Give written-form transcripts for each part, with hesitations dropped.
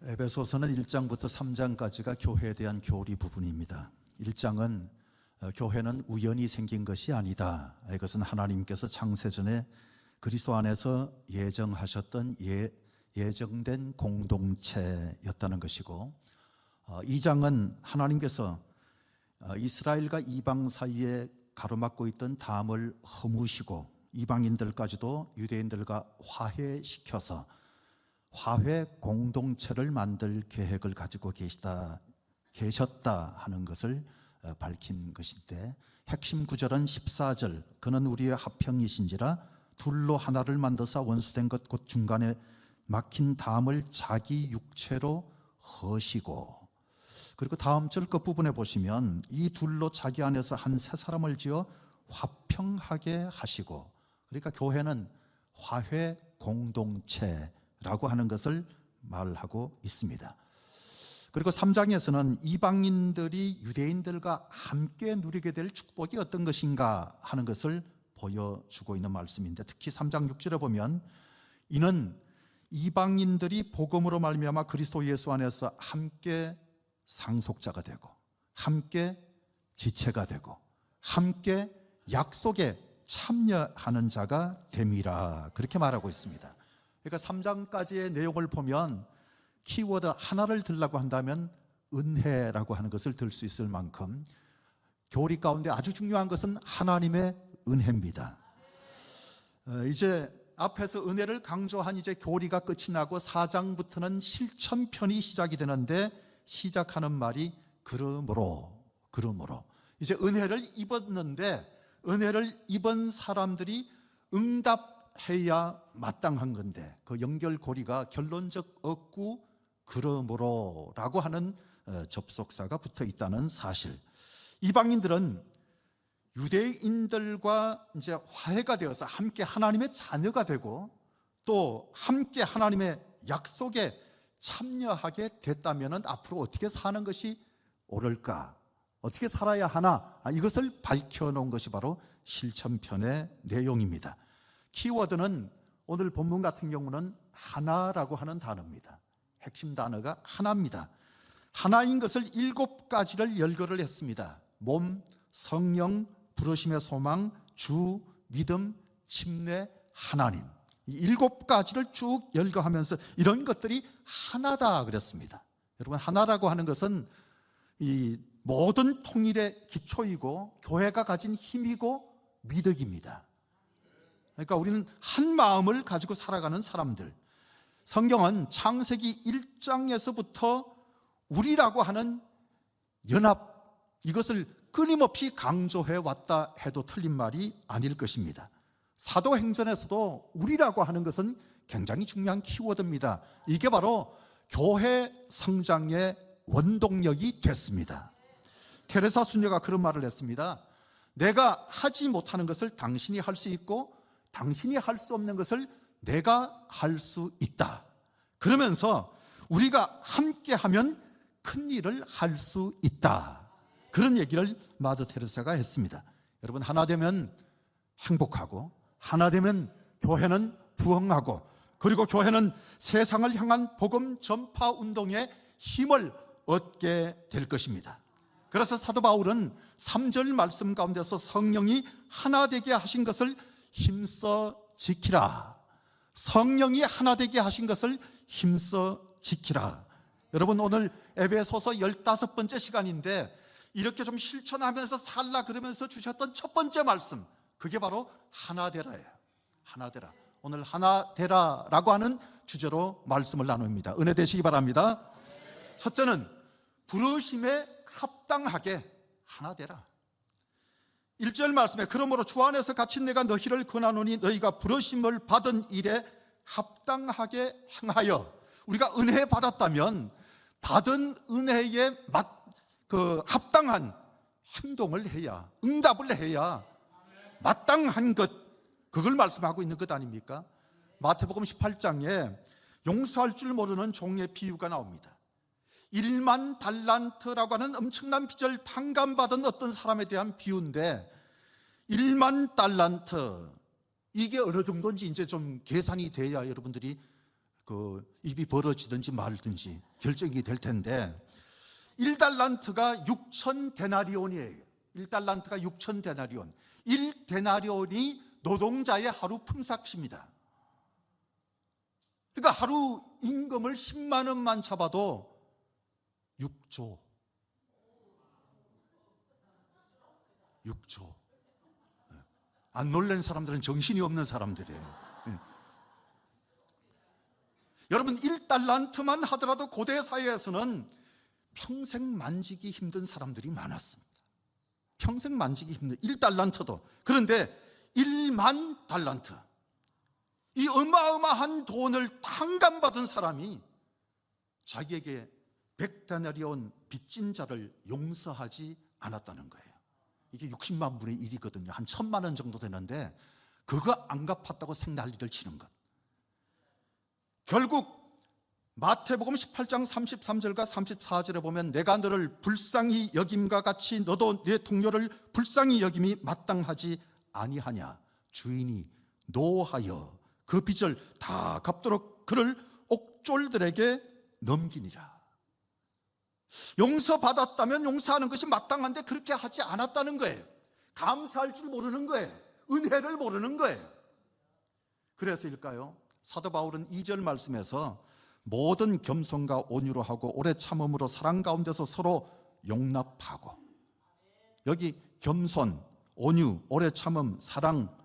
에베소서는 1장부터 3장까지가 교회에 대한 교리 부분입니다. 1장은 교회는 우연히 생긴 것이 아니다. 이것은 하나님께서 창세전에 그리스도 안에서 예정하셨던 예정된 공동체였다는 것이고, 2장은 하나님께서 이스라엘과 이방 사이에 가로막고 있던 담을 허무시고 이방인들까지도 유대인들과 화해시켜서 화해 공동체를 만들 계획을 가지고 계셨다 하는 것을 밝힌 것인데, 핵심 구절은 14절, 그는 우리의 합형이신지라 둘로 하나를 만드사 원수된 것 곧 중간에 막힌 담을 자기 육체로 허시고, 그리고 다음 절 끝부분에 보시면 이 둘로 자기 안에서 한 세 사람을 지어 화평하게 하시고, 그러니까 교회는 화해 공동체라고 하는 것을 말하고 있습니다. 그리고 3장에서는 이방인들이 유대인들과 함께 누리게 될 축복이 어떤 것인가 하는 것을 보여주고 있는 말씀인데, 특히 3장 6절에 보면 이는 이방인들이 복음으로 말미암아 그리스도 예수 안에서 함께 상속자가 되고 함께 지체가 되고 함께 약속에 참여하는 자가 됨이라, 그렇게 말하고 있습니다. 그러니까 3장까지의 내용을 보면 키워드 하나를 들라고 한다면 은혜라고 하는 것을 들 수 있을 만큼 교리 가운데 아주 중요한 것은 하나님의 은혜입니다. 이제 앞에서 은혜를 강조한 이제 교리가 끝이 나고 4장부터는 실천편이 시작이 되는데, 시작하는 말이 그러므로 이제 은혜를 입었는데, 은혜를 입은 사람들이 응답해야 마땅한 건데, 그 연결고리가 결론적 어구 그러므로라고 하는 접속사가 붙어 있다는 사실. 이방인들은 유대인들과 이제 화해가 되어서 함께 하나님의 자녀가 되고 또 함께 하나님의 약속에 참여하게 됐다면 앞으로 어떻게 사는 것이 옳을까, 어떻게 살아야 하나, 이것을 밝혀놓은 것이 바로 실천편의 내용입니다. 키워드는 오늘 본문 같은 경우는 하나라고 하는 단어입니다. 핵심 단어가 하나입니다. 하나인 것을 7가지를 열거를 했습니다. 몸, 성령, 부르심의 소망, 주, 믿음, 침례, 하나님. 이 7가지를 쭉 열거하면서 이런 것들이 하나다 그랬습니다. 여러분, 하나라고 하는 것은 이 모든 통일의 기초이고 교회가 가진 힘이고 미덕입니다. 그러니까 우리는 한 마음을 가지고 살아가는 사람들. 성경은 창세기 1장에서부터 우리라고 하는 연합, 이것을 끊임없이 강조해 왔다 해도 틀린 말이 아닐 것입니다. 사도행전에서도 우리라고 하는 것은 굉장히 중요한 키워드입니다. 이게 바로 교회 성장의 원동력이 됐습니다. 테레사 수녀가 그런 말을 했습니다. 내가 하지 못하는 것을 당신이 할 수 있고 당신이 할 수 없는 것을 내가 할 수 있다. 그러면서 우리가 함께하면 큰 일을 할 수 있다. 그런 얘기를 마더 테레사가 했습니다. 여러분, 하나 되면 행복하고 하나 되면 교회는 부흥하고, 그리고 교회는 세상을 향한 복음 전파 운동에 힘을 얻게 될 것입니다. 그래서 사도 바울은 3절 말씀 가운데서 성령이 하나 되게 하신 것을 힘써 지키라. 성령이 하나 되게 하신 것을 힘써 지키라. 여러분, 오늘 에베소서 15번째 시간인데 이렇게 좀 실천하면서 살라 그러면서 주셨던 첫 번째 말씀, 그게 바로 하나 되라예요. 하나 되라. 오늘 하나 되라라고 하는 주제로 말씀을 나눕니다. 은혜 되시기 바랍니다. 첫째는 부르심에 합당하게 하나 되라. 1절 말씀에 그러므로 주 안에서 갇힌 내가 너희를 권하노니 너희가 부르심을 받은 일에 합당하게 행하여. 우리가 은혜 받았다면 받은 은혜에 합당한 행동을 해야, 응답을 해야 마땅한 것, 그걸 말씀하고 있는 것 아닙니까? 마태복음 18장에 용서할 줄 모르는 종의 비유가 나옵니다. 1만 달란트라고 하는 엄청난 빚을 탕감받은 어떤 사람에 대한 비유인데, 1만 달란트, 이게 어느 정도인지 이제 좀 계산이 돼야 여러분들이 입이 벌어지든지 말든지 결정이 될 텐데 1달란트가 6,000데나리온이에요. 1달란트가 6,000데나리온. 1데나리온이 노동자의 하루 품삯입니다. 그러니까 하루 임금을 10만 원만 잡아도 6조. 6조. 안 놀란 사람들은 정신이 없는 사람들이에요. 여러분 1달란트만 하더라도 고대 사회에서는 평생 만지기 힘든 사람들이 많았습니다. 평생 만지기 힘든 1달란트도. 그런데 1만 달란트, 이 어마어마한 돈을 탕감받은 사람이 자기에게 100데나리온 빚진 자를 용서하지 않았다는 거예요. 이게 60만 분의 1이거든요. 한 1,000만 원 정도 되는데 그거 안 갚았다고 생난리를 치는 것. 결국 마태복음 18장 33절과 34절에 보면 내가 너를 불쌍히 여김과 같이 너도 네 동료를 불쌍히 여김이 마땅하지 아니하냐. 주인이 노하여 그 빚을 다 갚도록 그를 옥졸들에게 넘기니라. 용서받았다면 용서하는 것이 마땅한데 그렇게 하지 않았다는 거예요. 감사할 줄 모르는 거예요. 은혜를 모르는 거예요. 그래서일까요? 사도 바울은 2절 말씀에서 모든 겸손과 온유로 하고 오래 참음으로 사랑 가운데서 서로 용납하고, 여기 겸손, 온유, 오래 참음, 사랑,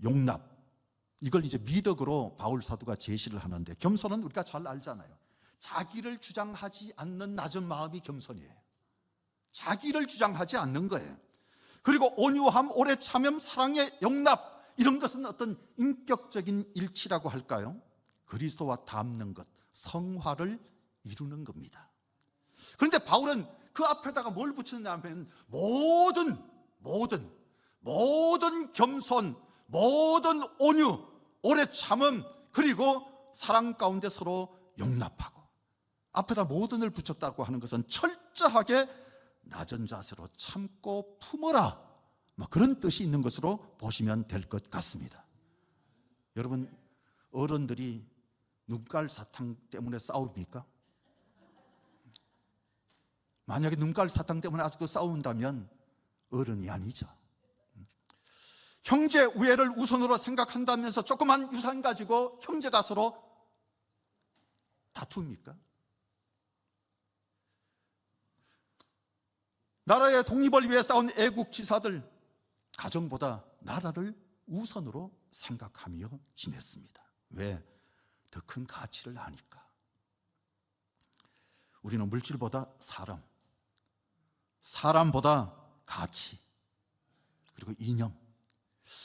용납, 이걸 이제 미덕으로 바울 사도가 제시를 하는데, 겸손은 우리가 잘 알잖아요. 자기를 주장하지 않는 낮은 마음이 겸손이에요. 자기를 주장하지 않는 거예요. 그리고 온유함, 오래 참음, 사랑의 용납, 이런 것은 어떤 인격적인 일치라고 할까요? 그리스도와 닮는 것, 성화를 이루는 겁니다. 그런데 바울은 그 앞에다가 뭘 붙였냐면 모든 겸손, 모든 온유, 오래 참음, 그리고 사랑 가운데 서로 용납하고, 앞에다 모든을 붙였다고 하는 것은 철저하게 낮은 자세로 참고 품어라, 그런 뜻이 있는 것으로 보시면 될 것 같습니다. 여러분, 어른들이 눈깔 사탕 때문에 싸웁니까? 만약에 눈깔 사탕 때문에 아직도 싸운다면 어른이 아니죠. 형제 우애를 우선으로 생각한다면서 조그만 유산 가지고 형제가 서로 다툽니까? 나라의 독립을 위해 싸운 애국지사들, 가정보다 나라를 우선으로 생각하며 지냈습니다. 왜? 더 큰 가치를 아니까. 우리는 물질보다 사람보다 가치, 그리고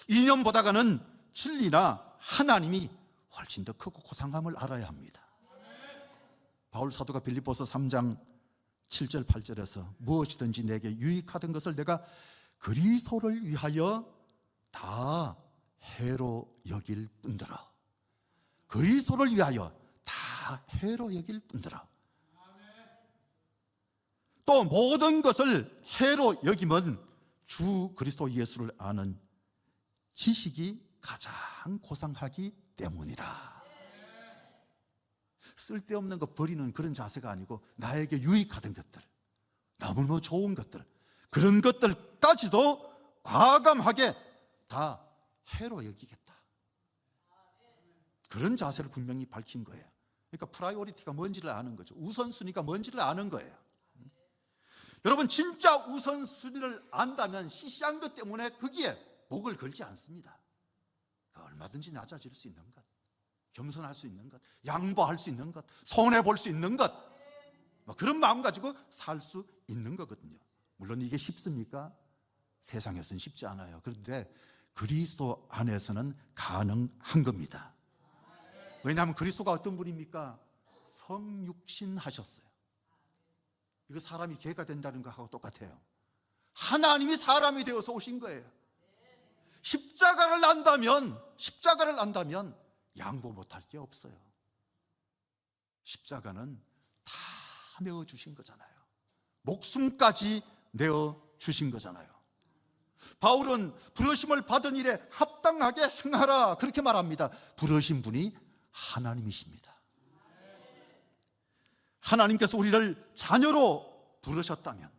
이념보다는 진리나 하나님이 훨씬 더 크고 고상함을 알아야 합니다. 바울 사도가 빌립보서 3장 7절 8절에서 무엇이든지 내게 유익하던 것을 내가 그리스도를 위하여 다 해로 여길 뿐더러, 그리스도를 위하여 다 해로 여길 뿐더러. 또 모든 것을 해로 여김은 주 그리스도 예수를 아는 지식이 가장 고상하기 때문이라. 쓸데없는 거 버리는 그런 자세가 아니고, 나에게 유익하던 것들, 너무너무 좋은 것들, 그런 것들까지도 과감하게 다 해로 여기겠다, 그런 자세를 분명히 밝힌 거예요. 그러니까 프라이오리티가 뭔지를 아는 거죠. 우선순위가 뭔지를 아는 거예요. 여러분, 진짜 우선순위를 안다면 시시한 것 때문에 거기에 목을 걸지 않습니다. 얼마든지 낮아질 수 있는 것, 겸손할 수 있는 것, 양보할 수 있는 것, 손해볼 수 있는 것, 그런 마음 가지고 살 수 있는 거거든요. 물론 이게 쉽습니까? 세상에서는 쉽지 않아요. 그런데 그리스도 안에서는 가능한 겁니다. 왜냐하면 그리스도가 어떤 분입니까? 성육신 하셨어요. 이거 사람이 개가 된다는 거하고 똑같아요. 하나님이 사람이 되어서 오신 거예요. 십자가를 안다면 양보 못할 게 없어요. 십자가는 다 내어주신 거잖아요. 목숨까지 내어주신 거잖아요. 바울은 부르심을 받은 일에 합당하게 행하라, 그렇게 말합니다. 부르신 분이 하나님이십니다. 하나님께서 우리를 자녀로 부르셨다면,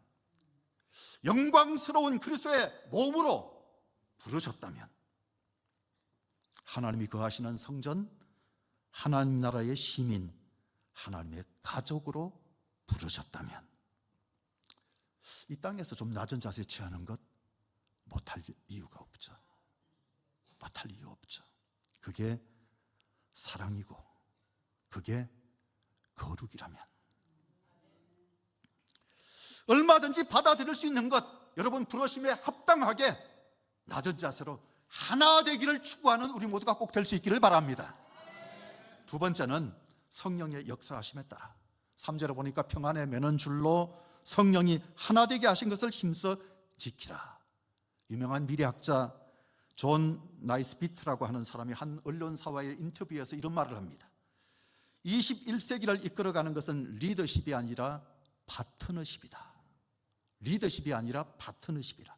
영광스러운 그리스도의 몸으로 부르셨다면, 하나님이 거하시는 성전, 하나님 나라의 시민, 하나님의 가족으로 부르셨다면, 이 땅에서 좀 낮은 자세 취하는 것 못할 이유가 없죠. 못할 이유 없죠. 그게 사랑이고 그게 거룩이라면 얼마든지 받아들일 수 있는 것, 여러분 부르심에 합당하게 낮은 자세로 하나 되기를 추구하는 우리 모두가 꼭 될 수 있기를 바랍니다. 두 번째는 성령의 역사하심에 따라 3절에 보니까 평안에 매는 줄로 성령이 하나 되게 하신 것을 힘써 지키라. 유명한 미래학자 존 나이스비트라고 하는 사람이 한 언론사와의 인터뷰에서 이런 말을 합니다. 21세기를 이끌어가는 것은 리더십이 아니라 파트너십이다. 리더십이 아니라 파트너십이다.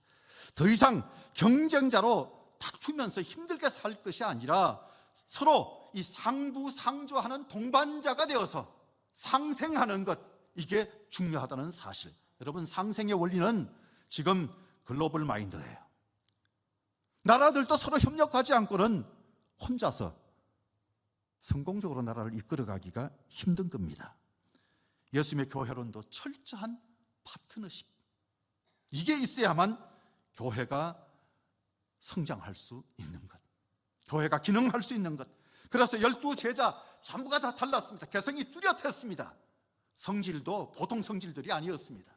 더 이상 경쟁자로 다투면서 힘들게 살 것이 아니라 서로 이 상부상조하는 동반자가 되어서 상생하는 것, 이게 중요하다는 사실. 여러분, 상생의 원리는 지금 글로벌 마인드예요. 나라들도 서로 협력하지 않고는 혼자서 성공적으로 나라를 이끌어가기가 힘든 겁니다. 예수님의 교회론도 철저한 파트너십, 이게 있어야만 교회가 성장할 수 있는 것, 교회가 기능할 수 있는 것. 그래서 12 제자 전부가 다 달랐습니다. 개성이 뚜렷했습니다. 성질도 보통 성질들이 아니었습니다.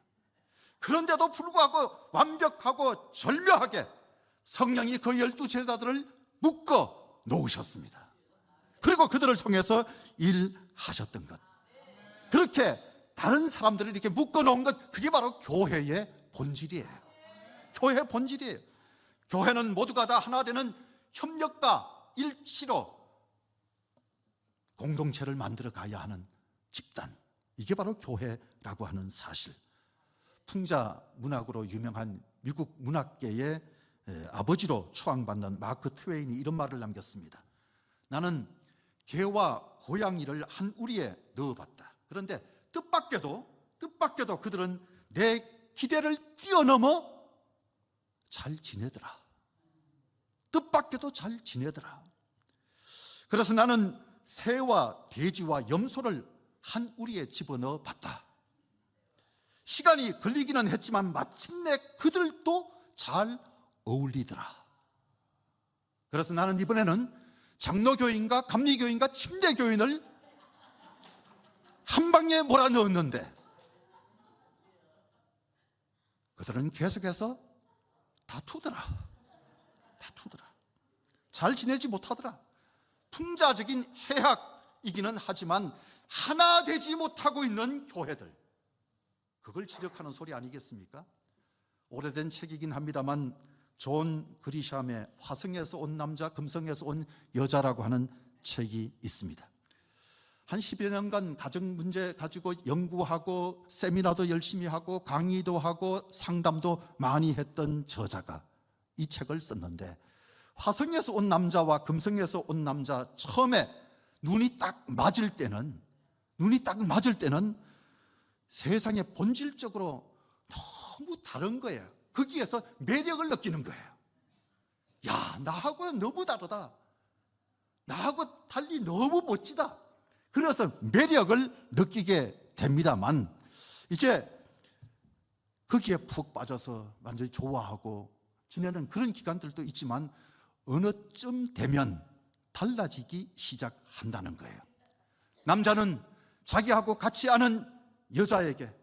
그런데도 불구하고 완벽하고 절묘하게 성령이 그 12 제자들을 묶어 놓으셨습니다. 그리고 그들을 통해서 일하셨던 것, 그렇게 다른 사람들을 이렇게 묶어 놓은 것, 그게 바로 교회의 본질이에요. 교회의 본질이에요. 교회는 모두가 다 하나 되는 협력과 일치로 공동체를 만들어 가야 하는 집단, 이게 바로 교회라고 하는 사실. 풍자 문학으로 유명한 미국 문학계의 아버지로 추앙받는 마크 트웨인이 이런 말을 남겼습니다. 나는 개와 고양이를 한 우리에 넣어봤다. 그런데 뜻밖에도 그들은 내 기대를 뛰어넘어 잘 지내더라. 뜻밖에도 잘 지내더라. 그래서 나는 새와 돼지와 염소를 한 우리에 집어넣어 봤다. 시간이 걸리기는 했지만 마침내 그들도 잘 어울리더라. 그래서 나는 이번에는 장로교인과 감리교인과 침례교인을 한 방에 몰아넣었는데 그들은 계속해서 다투더라. 잘 지내지 못하더라. 풍자적인 해학이기는 하지만 하나 되지 못하고 있는 교회들, 그걸 지적하는 소리 아니겠습니까? 오래된 책이긴 합니다만 존 그리샴의 화성에서 온 남자, 금성에서 온 여자라고 하는 책이 있습니다. 한 10여 년간 가정 문제 가지고 연구하고 세미나도 열심히 하고 강의도 하고 상담도 많이 했던 저자가 이 책을 썼는데, 화성에서 온 남자와 금성에서 온 남자, 처음에 눈이 딱 맞을 때는 세상에 본질적으로 너무 다른 거예요. 거기에서 매력을 느끼는 거예요. 야, 나하고는 너무 다르다. 나하고 달리 너무 멋지다. 그래서 매력을 느끼게 됩니다만, 이제 거기에 푹 빠져서 완전히 좋아하고 지내는 그런 기간들도 있지만 어느 쯤 되면 달라지기 시작한다는 거예요. 남자는 자기하고 같지 않은 여자에게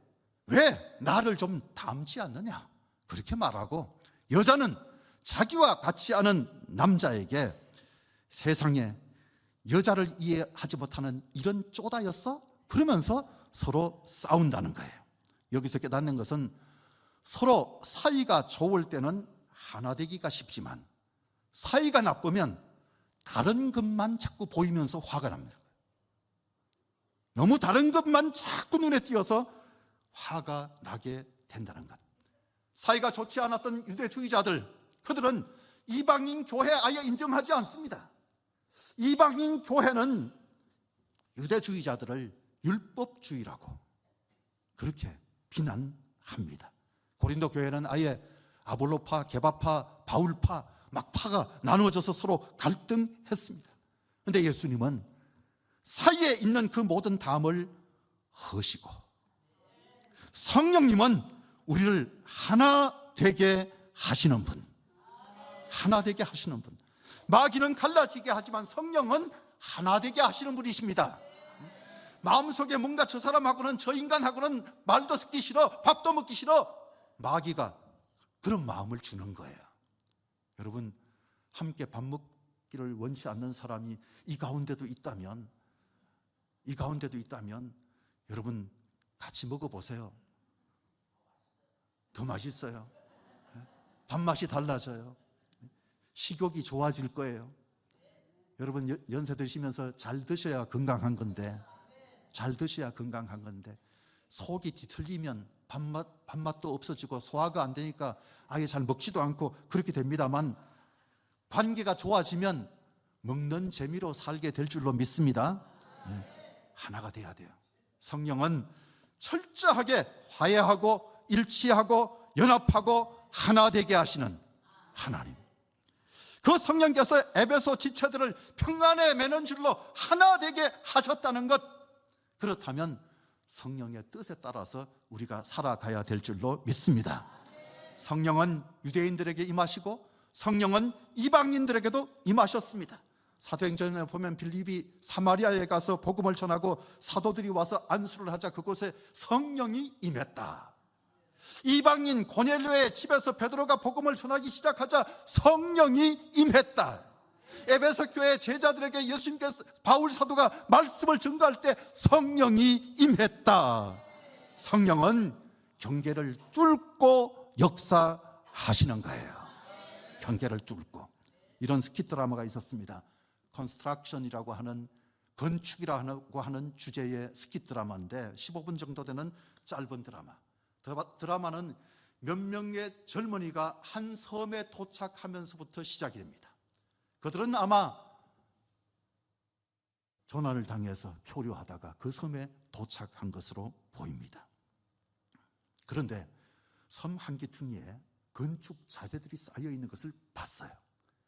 왜 나를 좀 닮지 않느냐 그렇게 말하고, 여자는 자기와 같지 않은 남자에게 세상에 여자를 이해하지 못하는 이런 쪼다였어? 그러면서 서로 싸운다는 거예요. 여기서 깨닫는 것은 서로 사이가 좋을 때는 하나 되기가 쉽지만 사이가 나쁘면 다른 것만 자꾸 보이면서 화가 납니다. 너무 다른 것만 자꾸 눈에 띄어서 화가 나게 된다는 것. 사이가 좋지 않았던 유대주의자들, 그들은 이방인 교회 아예 인정하지 않습니다. 이방인 교회는 유대주의자들을 율법주의라고 그렇게 비난합니다. 고린도 교회는 아예 아볼로파, 게바파, 바울파 막 파가 나누어져서 서로 갈등했습니다. 그런데 예수님은 사이에 있는 그 모든 담을 허시고, 성령님은 우리를 하나 되게 하시는 분, 하나 되게 하시는 분. 마귀는 갈라지게 하지만 성령은 하나 되게 하시는 분이십니다. 마음속에 뭔가 저 사람하고는, 저 인간하고는 말도 듣기 싫어, 밥도 먹기 싫어, 마귀가 그런 마음을 주는 거예요. 여러분, 함께 밥 먹기를 원치 않는 사람이 이 가운데도 있다면 여러분 같이 먹어보세요. 더 맛있어요. 밥맛이 달라져요. 식욕이 좋아질 거예요. 여러분, 연세 드시면서 잘 드셔야 건강한 건데, 속이 뒤틀리면 밥맛도 없어지고 소화가 안 되니까 아예 잘 먹지도 않고 그렇게 됩니다만, 관계가 좋아지면 먹는 재미로 살게 될 줄로 믿습니다. 하나가 돼야 돼요. 성령은 철저하게 화해하고 일치하고 연합하고 하나 되게 하시는 하나님. 그 성령께서 에베소 지체들을 평안에 매는 줄로 하나 되게 하셨다는 것, 그렇다면 성령의 뜻에 따라서 우리가 살아가야 될 줄로 믿습니다. 성령은 유대인들에게 임하시고 성령은 이방인들에게도 임하셨습니다. 사도행전에 보면 빌립이 사마리아에 가서 복음을 전하고 사도들이 와서 안수를 하자 그곳에 성령이 임했다. 이방인 고넬료의 집에서 베드로가 복음을 전하기 시작하자 성령이 임했다. 에베소 교회 제자들에게 예수님께서, 바울 사도가 말씀을 전가할 때 성령이 임했다. 성령은 경계를 뚫고 역사하시는 거예요. 경계를 뚫고. 이런 스키 드라마가 있었습니다. 컨스트럭션이라고 하는, 건축이라고 하는 주제의 스키 드라마인데 15분 정도 되는 짧은 드라마. 드라마는 몇 명의 젊은이가 한 섬에 도착하면서부터 시작이 됩니다. 그들은 아마 조난을 당해서 표류하다가 그 섬에 도착한 것으로 보입니다. 그런데 섬 한기퉁이에 건축 자재들이 쌓여 있는 것을 봤어요.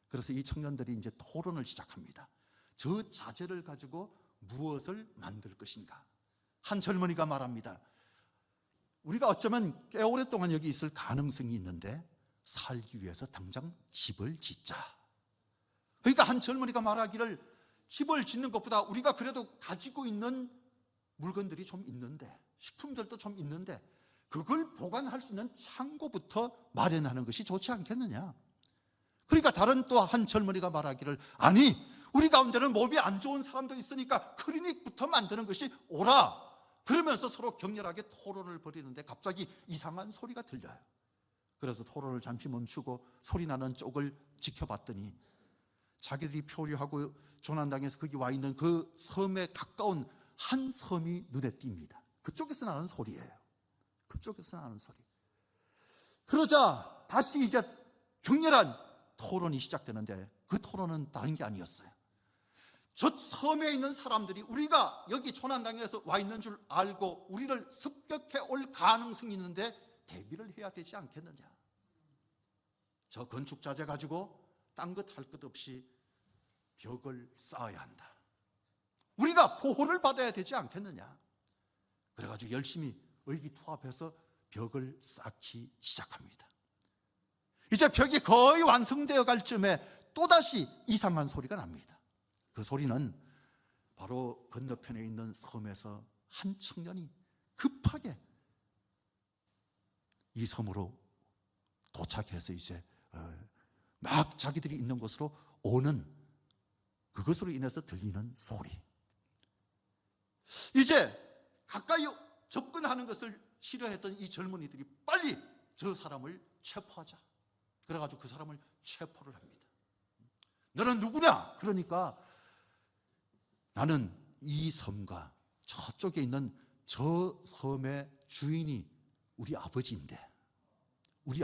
그래서 이 청년들이 이제 토론을 시작합니다. 저 자재를 가지고 무엇을 만들 것인가? 한 젊은이가 말합니다. 우리가 어쩌면 꽤 오랫동안 여기 있을 가능성이 있는데 살기 위해서 당장 집을 짓자. 그러니까 한 젊은이가 말하기를, 집을 짓는 것보다 우리가 그래도 가지고 있는 물건들이 좀 있는데, 식품들도 좀 있는데 그걸 보관할 수 있는 창고부터 마련하는 것이 좋지 않겠느냐. 그러니까 다른 또 한 젊은이가 말하기를, 아니, 우리 가운데는 몸이 안 좋은 사람도 있으니까 클리닉부터 만드는 것이 옳아. 그러면서 서로 격렬하게 토론을 벌이는데 갑자기 이상한 소리가 들려요. 그래서 토론을 잠시 멈추고 소리 나는 쪽을 지켜봤더니 자기들이 표류하고 조난당해서 거기 와 있는 그 섬에 가까운 한 섬이 눈에 띕니다. 그쪽에서 나는 소리예요. 그쪽에서 나는 소리. 그러자 다시 이제 격렬한 토론이 시작되는데, 그 토론은 다른 게 아니었어요. 저 섬에 있는 사람들이 우리가 여기 조난당해서 와 있는 줄 알고 우리를 습격해 올 가능성이 있는데 대비를 해야 되지 않겠느냐. 저 건축 자재 가지고 딴 것 할 것 없이 벽을 쌓아야 한다. 우리가 보호를 받아야 되지 않겠느냐. 그래가지고 열심히 의기투합해서 벽을 쌓기 시작합니다. 이제 벽이 거의 완성되어 갈 쯤에 또다시 이상한 소리가 납니다. 그 소리는 바로 건너편에 있는 섬에서 한 청년이 급하게 이 섬으로 도착해서 이제 막 자기들이 있는 곳으로 오는, 그것으로 인해서 들리는 소리. 이제 가까이 접근하는 것을 싫어했던 이 젊은이들이 빨리 저 사람을 체포하자. 그래가지고 그 사람을 체포를 합니다. 너는 누구냐? 그러니까 나는 이 섬과 저쪽에 있는 저 섬의 주인이 우리 아버지인데 우리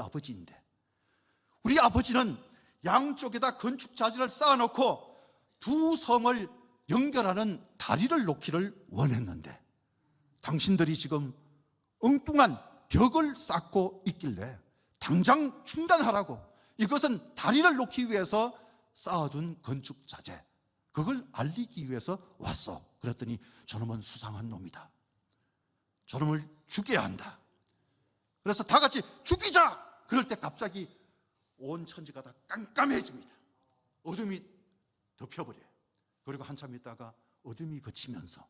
아버지는 양쪽에다 건축 자재를 쌓아놓고 두 섬을 연결하는 다리를 놓기를 원했는데 당신들이 지금 엉뚱한 벽을 쌓고 있길래 당장 중단하라고. 이것은 다리를 놓기 위해서 쌓아둔 건축 자재, 그걸 알리기 위해서 왔어. 그랬더니 저놈은 수상한 놈이다, 저놈을 죽여야 한다. 그래서 다 같이 죽이자. 그럴 때 갑자기 온 천지가 다 깜깜해집니다. 어둠이 덮여버려요. 그리고 한참 있다가 어둠이 그치면서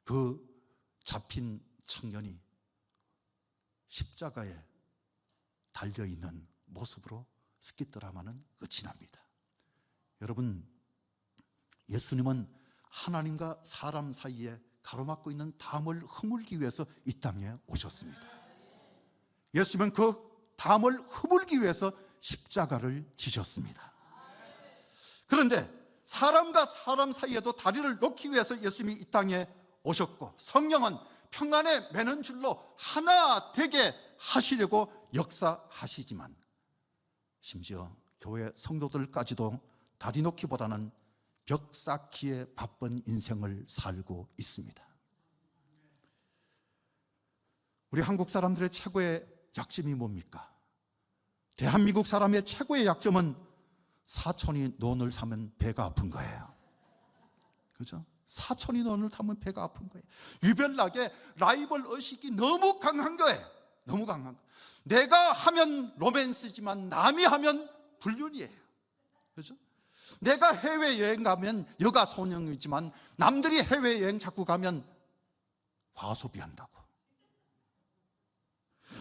그 잡힌 청년이 십자가에 달려있는 모습으로 스키 드라마는 끝이 납니다. 여러분, 예수님은 하나님과 사람 사이에 가로막고 있는 담을 허물기 위해서 이 땅에 오셨습니다. 예수님은 그 담을 허물기 위해서 십자가를 지셨습니다. 그런데 사람과 사람 사이에도 다리를 놓기 위해서 예수님이 이 땅에 오셨고, 성령은 평안에 매는 줄로 하나 되게 하시려고 역사하시지만, 심지어 교회 성도들까지도 다리 놓기보다는 벽 쌓기에 바쁜 인생을 살고 있습니다. 우리 한국 사람들의 최고의 약점이 뭡니까? 대한민국 사람의 최고의 약점은 사촌이 논을 사면 배가 아픈 거예요. 그죠? 사촌이 논을 사면 배가 아픈 거예요. 유별나게 라이벌 의식이 너무 강한 거예요. 너무 강한 거예요. 내가 하면 로맨스지만 남이 하면 불륜이에요. 그죠? 내가 해외여행 가면 여가 소년이지만 남들이 해외여행 자꾸 가면 과소비한다고.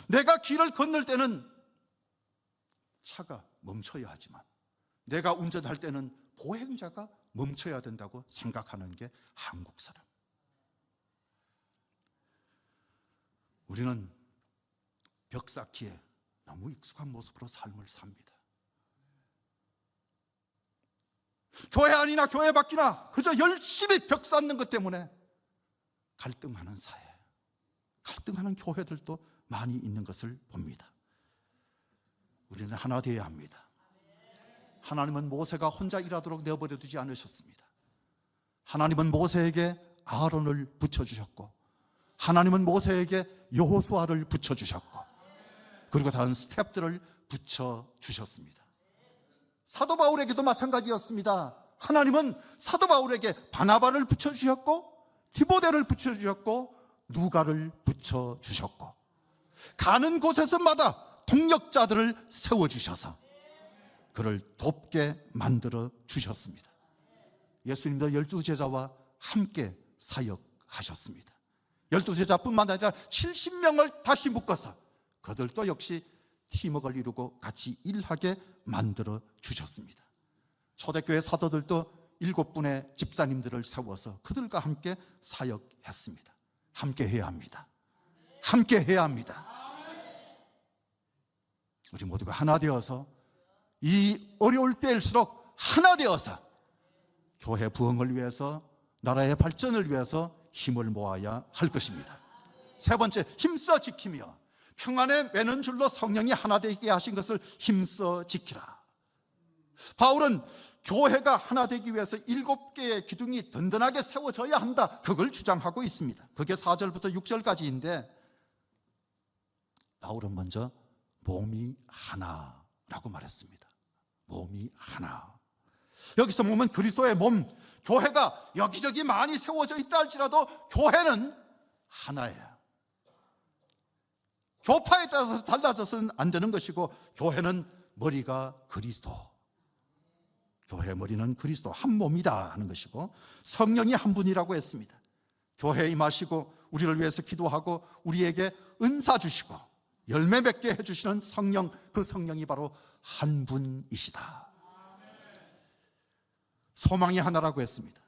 내가 길을 건널 때는 차가 멈춰야 하지만 내가 운전할 때는 보행자가 멈춰야 된다고 생각하는 게 한국 사람. 우리는 벽 쌓기에 너무 익숙한 모습으로 삶을 삽니다. 교회 안이나 교회 밖이나 그저 열심히 벽 쌓는 것 때문에 갈등하는 사회, 갈등하는 교회들도 많이 있는 것을 봅니다. 우리는 하나 되어야 합니다. 하나님은 모세가 혼자 일하도록 내버려 두지 않으셨습니다. 하나님은 모세에게 아론을 붙여주셨고, 하나님은 모세에게 여호수아를 붙여주셨고, 그리고 다른 스텝들을 붙여주셨습니다. 사도 바울에게도 마찬가지였습니다. 하나님은 사도 바울에게 바나바를 붙여주셨고, 디모데를 붙여주셨고, 누가를 붙여주셨고, 가는 곳에서마다 동력자들을 세워주셔서 그를 돕게 만들어 주셨습니다. 예수님도 12제자와 함께 사역하셨습니다. 12제자뿐만 아니라 70명을 다시 묶어서 그들도 역시 팀워크를 이루고 같이 일하게 만들어 주셨습니다. 초대교회 사도들도 7분의 집사님들을 세워서 그들과 함께 사역했습니다. 함께 해야 합니다. 함께 해야 합니다. 우리 모두가 하나 되어서 이 어려울 때일수록 하나 되어서 교회 부흥을 위해서, 나라의 발전을 위해서 힘을 모아야 할 것입니다. 세 번째, 힘써 지키며 평안에 매는 줄로 성령이 하나 되게 하신 것을 힘써 지키라. 바울은 교회가 하나 되기 위해서 7개의 기둥이 든든하게 세워져야 한다, 그걸 주장하고 있습니다. 그게 4절부터 6절까지인데 바울은 먼저 몸이 하나라고 말했습니다. 몸이 하나. 여기서 보면 그리스도의 몸, 교회가 여기저기 많이 세워져 있다 할지라도 교회는 하나예요. 교파에 따라서 달라져서는 안 되는 것이고, 교회는 머리가 그리스도, 교회 머리는 그리스도, 한 몸이다 하는 것이고, 성령이 한 분이라고 했습니다. 교회에 임하시고 우리를 위해서 기도하고 우리에게 은사 주시고 열매 맺게 해주시는 성령, 그 성령이 바로 한 분이시다. 소망이 하나라고 했습니다.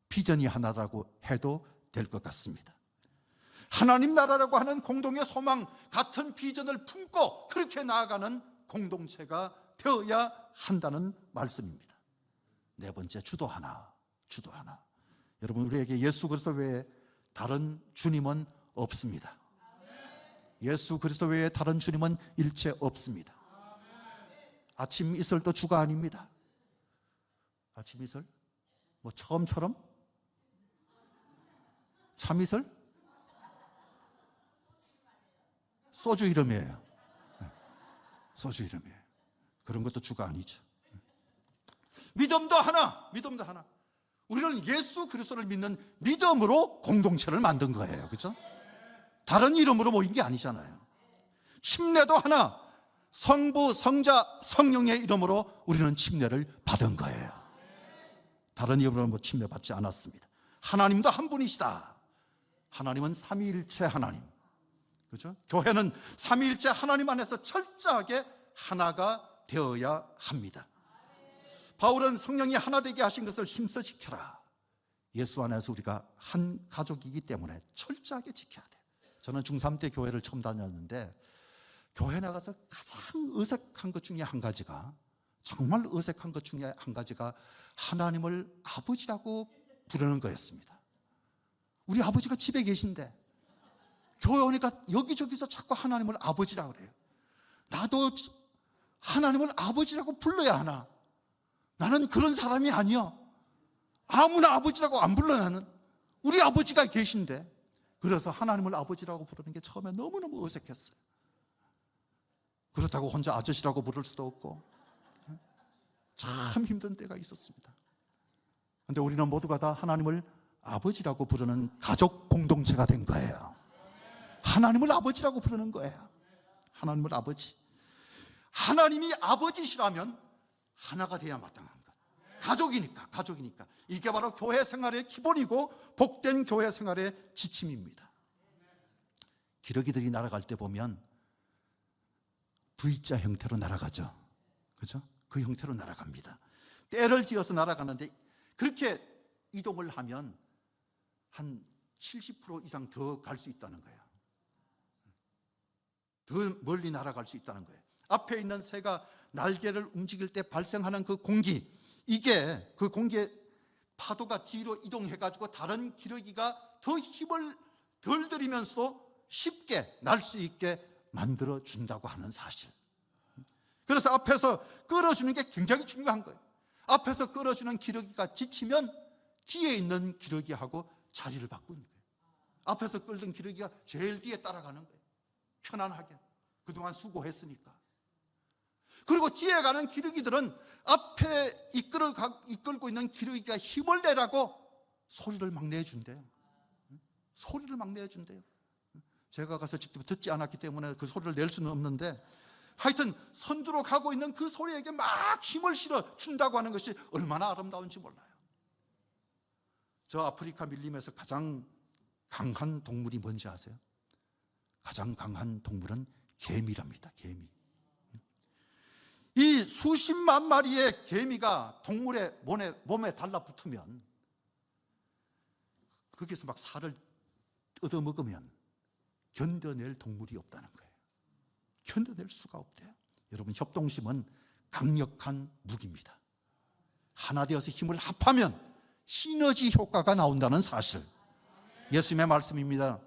비전이 하나라고 해도 될 것 같습니다. 하나님 나라라고 하는 공동의 소망, 같은 비전을 품고 그렇게 나아가는 공동체가 되어야 한다는 말씀입니다. 네 번째, 주도 하나, 주도 하나. 여러분, 우리에게 예수 그리스도 외에 다른 주님은 없습니다. 예수 그리스도 외에 다른 주님은 일체 없습니다. 아침 이슬도 주가 아닙니다. 아침 이슬? 뭐 처음처럼? 참 이슬? 소주 이름이에요. 소주 이름이에요. 그런 것도 주가 아니죠. 믿음도 하나, 믿음도 하나. 우리는 예수 그리스도를 믿는 믿음으로 공동체를 만든 거예요. 그렇죠? 다른 이름으로 모인 게 아니잖아요. 침례도 하나, 성부, 성자, 성령의 이름으로 우리는 침례를 받은 거예요. 다른 이름으로 뭐 침례 받지 않았습니다. 하나님도 한 분이시다. 하나님은 삼위일체 하나님. 그렇죠? 교회는 삼위일체 하나님 안에서 철저하게 하나가 되어야 합니다. 바울은 성령이 하나 되게 하신 것을 힘써 지켜라. 예수 안에서 우리가 한 가족이기 때문에 철저하게 지켜야 돼요. 저는 중3 때 교회를 처음 다녔는데 교회 나가서 가장 어색한 것 중에 한 가지가, 정말 어색한 것 중에 한 가지가 하나님을 아버지라고 부르는 거였습니다. 우리 아버지가 집에 계신데 교회 오니까 여기저기서 자꾸 하나님을 아버지라고 그래요. 나도 하나님을 아버지라고 불러야 하나? 나는 그런 사람이 아니야. 아무나 아버지라고 안 불러. 나는 우리 아버지가 계신데. 그래서 하나님을 아버지라고 부르는 게 처음에 너무너무 어색했어요. 그렇다고 혼자 아저씨라고 부를 수도 없고 참 힘든 때가 있었습니다. 그런데 우리는 모두가 다 하나님을 아버지라고 부르는 가족 공동체가 된 거예요. 하나님을 아버지라고 부르는 거예요. 하나님을 아버지. 하나님이 아버지시라면 하나가 돼야 마땅한 것. 가족이니까. 이게 바로 교회 생활의 기본이고 복된 교회 생활의 지침입니다. 기러기들이 날아갈 때 보면 V자 형태로 날아가죠. 그렇죠? 그 형태로 날아갑니다. 때를 지어서 날아가는데 그렇게 이동을 하면 한 70% 이상 더 갈 수 있다는 거예요. 더 멀리 날아갈 수 있다는 거예요. 앞에 있는 새가 날개를 움직일 때 발생하는 그 공기, 이게 그 공기의 파도가 뒤로 이동해가지고 다른 기러기가 더 힘을 덜 들이면서도 쉽게 날 수 있게 만들어준다고 하는 사실. 그래서 앞에서 끌어주는 게 굉장히 중요한 거예요. 앞에서 끌어주는 기러기가 지치면 뒤에 있는 기러기하고 자리를 바꾸는 거예요. 앞에서 끌던 기러기가 제일 뒤에 따라가는 거예요. 편안하게. 그동안 수고했으니까. 그리고 뒤에 가는 기러기들은 앞에 이끌고 있는 기러기가 힘을 내라고 소리를 막 내준대요. 소리를 막 내준대요. 제가 가서 직접 듣지 않았기 때문에 그 소리를 낼 수는 없는데, 하여튼 선두로 가고 있는 그 소리에게 막 힘을 실어 준다고 하는 것이 얼마나 아름다운지 몰라요. 저 아프리카 밀림에서 가장 강한 동물이 뭔지 아세요? 가장 강한 동물은 개미랍니다. 개미. 이 수십만 마리의 개미가 동물의 몸에 달라붙으면 거기서 막 살을 얻어먹으면 견뎌낼 동물이 없다는 거예요. 견뎌낼 수가 없대요. 여러분, 협동심은 강력한 무기입니다. 하나 되어서 힘을 합하면 시너지 효과가 나온다는 사실, 예수님의 말씀입니다.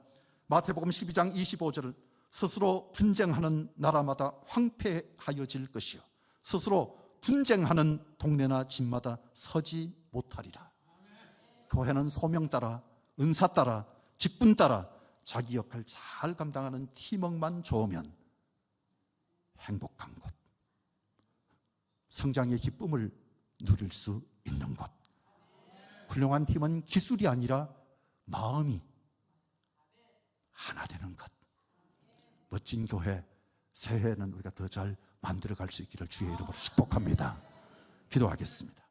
마태복음 12장 25절, 스스로 분쟁하는 나라마다 황폐하여질 것이요 스스로 분쟁하는 동네나 집마다 서지 못하리라. 교회는 소명 따라, 은사 따라, 직분 따라 자기 역할 잘 감당하는 팀워크만 좋으면 행복한 곳, 성장의 기쁨을 누릴 수 있는 곳. 훌륭한 팀은 기술이 아니라 마음이 하나 되는 것. 멋진 교회, 새해에는 우리가 더 잘 만들어갈 수 있기를 주의 이름으로 축복합니다. 기도하겠습니다.